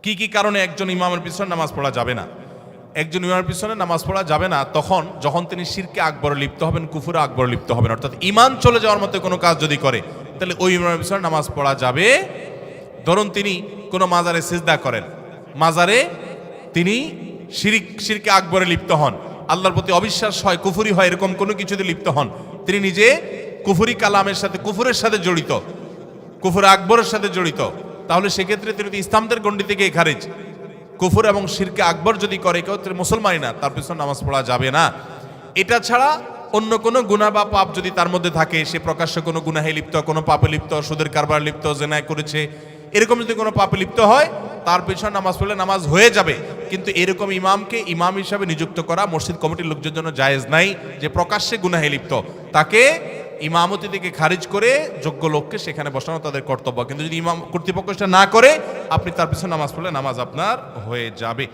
কি কি কারণে একজন ইমামের পিছনে নামাজ পড়া যাবে না? একজন ইমামের পিছনে নামাজ পড়া যাবে না যখন তিনি শিরকে আকবরে লিপ্ত হবেন, কুফুরে আকবরে লিপ্ত হবেন, অর্থাৎ ঈমান চলে যাওয়ার মতো কোনো কাজ যদি করে, তাহলে ওই ইমামের পিছনে নামাজ পড়া যাবে। ধরুন তিনি কোনো মাজারে সিজদা করেন, মাজারে তিনি শিরকে আকবরে লিপ্ত হন, আল্লাহর প্রতি অবিশ্বাস হয়, কুফুরি হয়, এরকম কোনো কিছুতে লিপ্ত হন, তিনি নিজে কুফুরি কালামের সাথে, কুফুরের সাথে জড়িত, কুফুর আকবরের সাথে জড়িত, তাহলে সেক্ষেত্রে তিনি ইসলামদের গণ্ডি থেকে খারিজ। কুফুর এবং শিরকে আকবর যদি করে কেউ, মুসলমানই না, তার পিছনে নামাজ পড়া যাবে না। এটা ছাড়া অন্য কোনো গুনাহ বা পাপ যদি তার মধ্যে থাকে, সে প্রকাশ্য কোনো গুনাহে লিপ্ত, কোনো পাপে লিপ্ত, সুদের কারবার লিপ্ত, জেনায় করেছে, এরকম যদি কোনো পাপে লিপ্ত হয়, তার পিছনে নামাজ পড়লে নামাজ হয়ে যাবে। কিন্তু এরকম ইমামকে ইমাম হিসাবে নিযুক্ত করা মসজিদ কমিটির লোকজনের জন্য জায়েজ নাই, যে প্রকাশ্যে গুনাহে লিপ্ত, তাকে ইমামতি থেকে খারিজ করে যোগ্য লোককে সেখানে বসানো তাদের কর্তব্য। কিন্তু যদি ইমাম কর্তৃপক্ষ সেটা না করে, আপনি তার পিছনে নামাজ পড়লে নামাজ আপনার হয়ে যাবে।